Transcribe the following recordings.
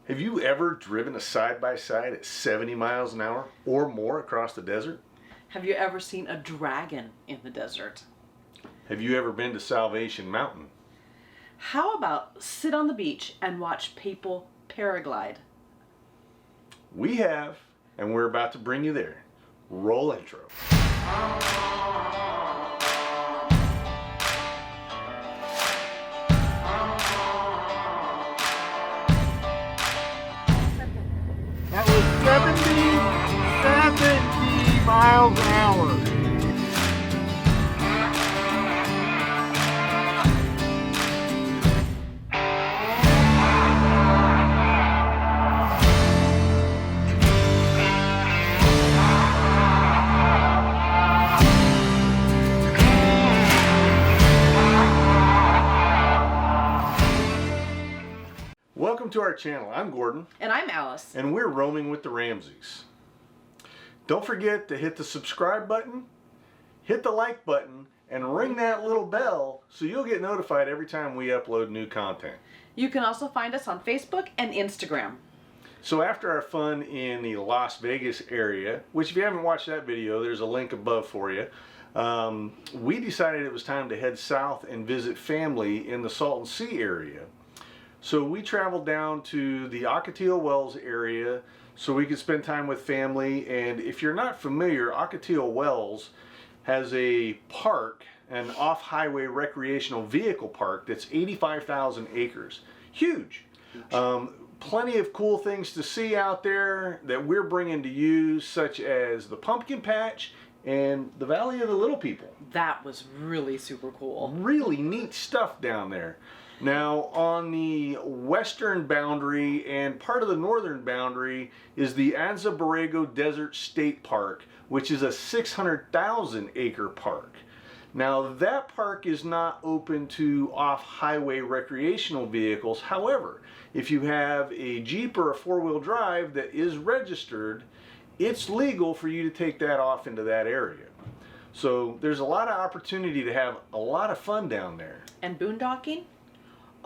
Have you ever driven a side-by-side at 70 miles an hour or more across the desert? Have you ever seen a dragon in the desert? Have you ever been to Salvation Mountain? How about sit on the beach and watch people paraglide? We have, and we're about to bring you there. Roll intro. That was 70 miles an hour. Welcome to our channel. I'm Gordon. And I'm Alice. And we're roaming with the Ramsays. Don't forget to hit the subscribe button, hit the like button, and ring that little bell so you'll get notified every time we upload new content. You can also find us on Facebook and Instagram. So after our fun in the Las Vegas area, which if you haven't watched that video, there's a link above for you, we decided it was time to head south and visit family in the Salton Sea area. So we traveled down to the Ocotillo Wells area so we could spend time with family. And if you're not familiar, Ocotillo Wells has a park, an off-highway recreational vehicle park that's 85,000 acres. Huge. Plenty of cool things to see out there that we're bringing to you, such as the pumpkin patch and the Valley of the Little People. That was really super cool. Really neat stuff down there. Now, on the western boundary and part of the northern boundary is the Anza Borrego State Park, which is a 600,000 acre park. Now, that park is not open to off-highway recreational vehicles. However, if you have a Jeep or a four-wheel drive that is registered, it's legal for you to take that off into that area. So there's a lot of opportunity to have a lot of fun down there. And boondocking?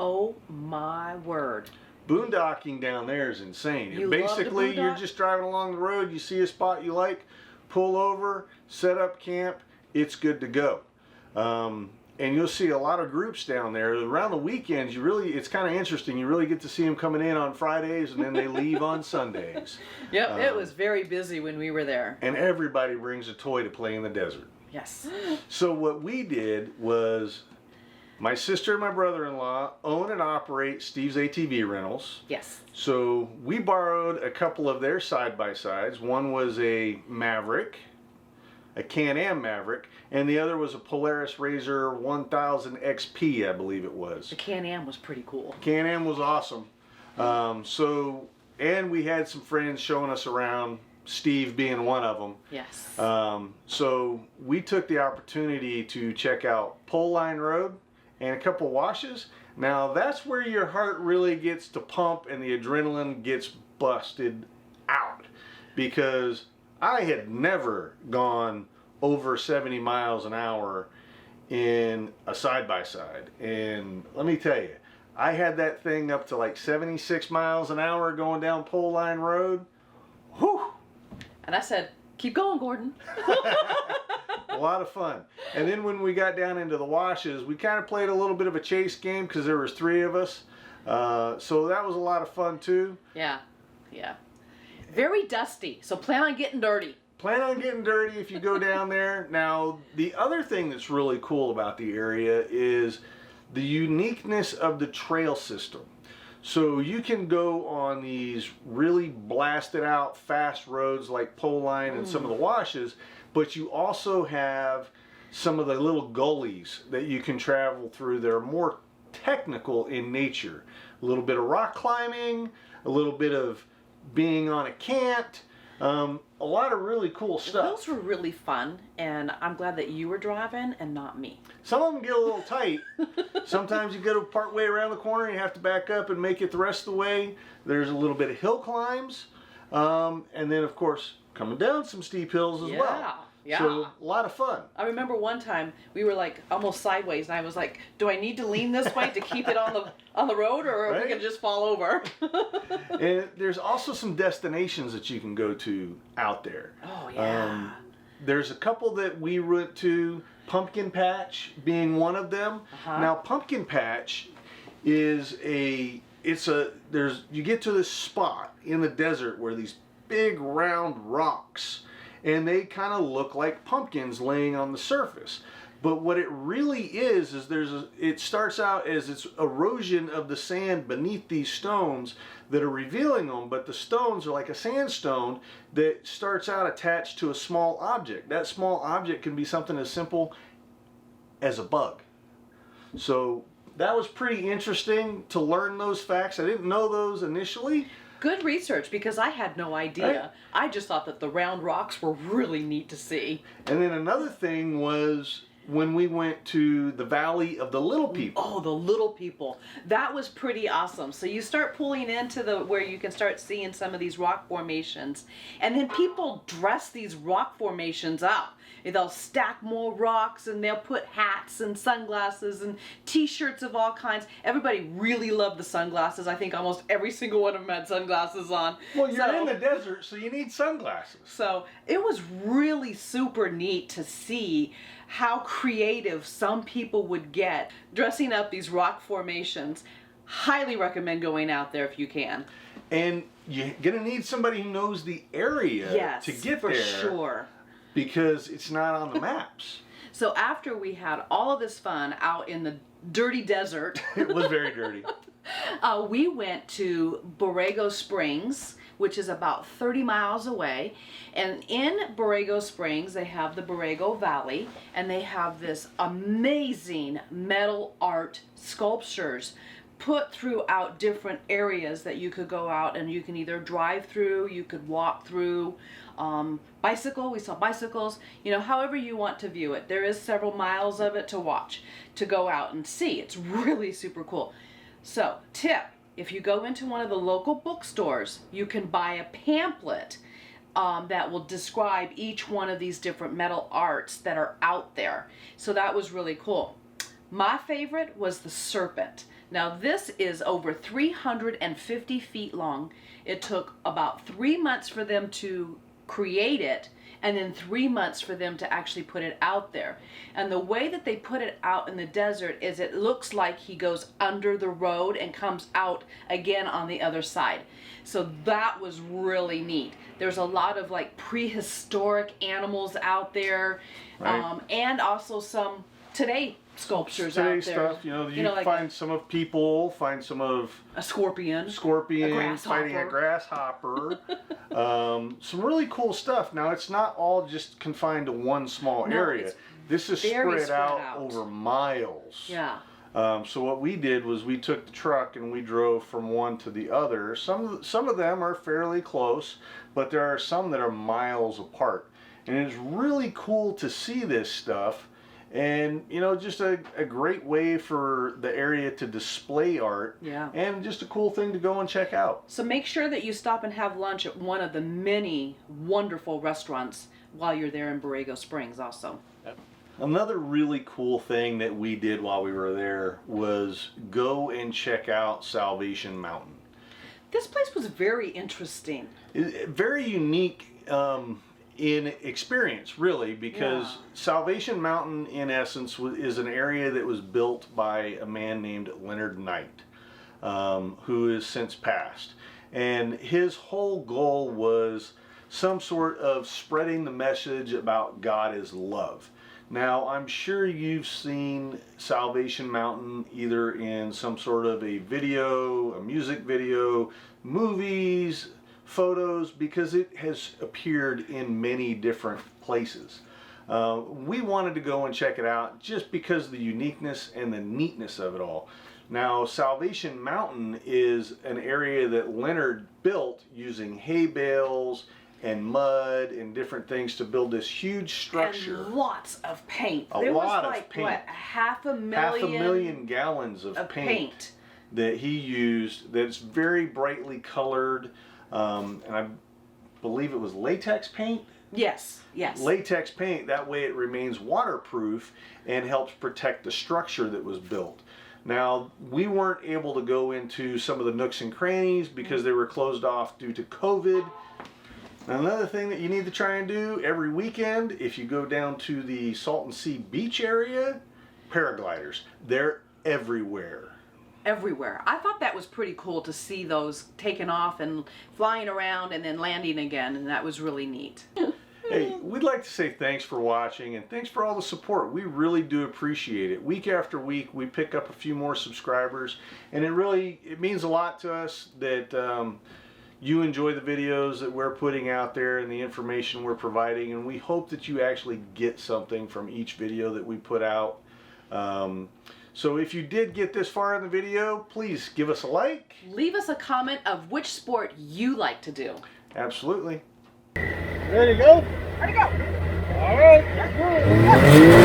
Oh my word. Boondocking down there is insane. You Basically, love to you're boondock? just driving along the road, you see a spot you like, pull over, set up camp, it's good to go. And you'll see a lot of groups down there. Around the weekends, it's kind of interesting. You really get to see them coming in on Fridays and then they leave on Sundays. Yep, it was very busy when we were there. And everybody brings a toy to play in the desert. Yes. So what we did was, my sister and my brother-in-law own and operate Steve's ATV Rentals. Yes. So we borrowed a couple of their side-by-sides. One was a Maverick, a Can-Am Maverick, and the other was a Polaris Razor 1000 XP, I believe it was. The Can-Am was pretty cool. Can-Am was awesome. And we had some friends showing us around, Steve being one of them. Yes. So we took the opportunity to check out Pole Line Road and a couple washes. Now that's where your heart really gets to pump and the adrenaline gets busted out, because I had never gone over 70 miles an hour in a side-by-side. And let me tell you, I had that thing up to like 76 miles an hour going down Pole Line Road. Whew! And I said, keep going, Gordon. A lot of fun. And then when we got down into the washes, we kind of played a little bit of a chase game because there was 3 of us. So that was a lot of fun too. Yeah, yeah. Very dusty, so plan on getting dirty. Plan on getting dirty if you go down there. Now, the other thing that's really cool about the area is the uniqueness of the trail system. So you can go on these really blasted out fast roads like Pole Line and some of the washes, but you also have some of the little gullies that you can travel through that are more technical in nature. A little bit of rock climbing, a little bit of being on a cant, a lot of really cool stuff. Those were really fun, and I'm glad that you were driving and not me. Some of them get a little tight. Sometimes you go to part way around the corner and you have to back up and make it the rest of the way. There's a little bit of hill climbs, and then of course coming down some steep hills as well. Yeah. So a lot of fun. I remember one time we were like almost sideways, and I was like, "Do I need to lean this way to keep it on the road, or are we Right? gonna just fall over?" And there's also some destinations that you can go to out there. Oh yeah. There's a couple that we went to, Pumpkin Patch being one of them. Uh-huh. Now Pumpkin Patch is you get to this spot in the desert where these big round rocks, and they kind of look like pumpkins laying on the surface. But what it really is it starts out as it's erosion of the sand beneath these stones that are revealing them, but the stones are like a sandstone that starts out attached to a small object. That small object can be something as simple as a bug. So that was pretty interesting to learn those facts. I didn't know those initially. Good research, because I had no idea. Right. I just thought that the round rocks were really neat to see. And then another thing was when we went to the Valley of the Little People. Oh, the little people. That was pretty awesome. So you start pulling into where you can start seeing some of these rock formations. And then people dress these rock formations up. They'll stack more rocks, and they'll put hats and sunglasses and t-shirts of all kinds. Everybody really loved the sunglasses. I think almost every single one of them had sunglasses on. Well, you're in the desert, so you need sunglasses. So it was really super neat to see how creative some people would get dressing up these rock formations. Highly recommend going out there if you can. And you're gonna need somebody who knows the area to get for there. Sure. Because it's not on the maps. So after we had all of this fun out in the dirty desert, It was very dirty. we went to Borrego Springs, which is about 30 miles away. And in Borrego Springs, they have the Borrego Valley, and they have this amazing metal art sculptures put throughout different areas that you could go out and you can either drive through, you could walk through, bicycle, we saw bicycles, however you want to view it. There is several miles of it to watch, to go out and see. It's really super cool. So, tip, if you go into one of the local bookstores, you can buy a pamphlet that will describe each one of these different metal arts that are out there. So that was really cool. My favorite was the Serpent. Now this is over 350 feet long. It took about 3 months for them to create it, and then 3 months for them to actually put it out there. And the way that they put it out in the desert is it looks like he goes under the road and comes out again on the other side. So that was really neat. There's a lot of like prehistoric animals out there, Right. and also some today sculptures out there. Stuff, you like find some of people, find some of a scorpion, fighting a grasshopper. Some really cool stuff. Now it's not all just confined to one small area. It's This is very spread out over miles. Yeah. So what we did was we took the truck and we drove from one to the other. Some of them are fairly close, but there are some that are miles apart. And it's really cool to see this stuff. And, just a great way for the area to display art. Yeah. And just a cool thing to go and check out. So make sure that you stop and have lunch at one of the many wonderful restaurants while you're there in Borrego Springs also. Another really cool thing that we did while we were there was go and check out Salvation Mountain. This place was very interesting. Very unique in experience, really, because Salvation Mountain, in essence, is an area that was built by a man named Leonard Knight, who has since passed. And his whole goal was some sort of spreading the message about God is love. Now, I'm sure you've seen Salvation Mountain either in some sort of a video, a music video, movies, photos, because it has appeared in many different places. We wanted to go and check it out just because of the uniqueness and the neatness of it all. Now, Salvation Mountain is an area that Leonard built using hay bales and mud and different things to build this huge structure. And lots of paint. A There lot was of like, paint. what, Half a million gallons of paint that he used that's very brightly colored. And I believe it was latex paint Yes, yes. Latex paint, that way it remains waterproof and helps protect the structure that was built. Now, we weren't able to go into some of the nooks and crannies because they were closed off due to COVID. Another thing that you need to try and do every weekend, if you go down to the Salton Sea Beach area, paragliders. They're everywhere. Everywhere. I thought that was pretty cool to see those taking off and flying around and then landing again, and that was really neat. Hey, we'd like to say thanks for watching and thanks for all the support. We really do appreciate it. Week after week, we pick up a few more subscribers, and it means a lot to us that you enjoy the videos that we're putting out there and the information we're providing, and we hope that you actually get something from each video that we put out. So if you did get this far in the video, please give us a like. Leave us a comment of which sport you like to do. Absolutely. Ready to go? Ready to go. All right, let's do it.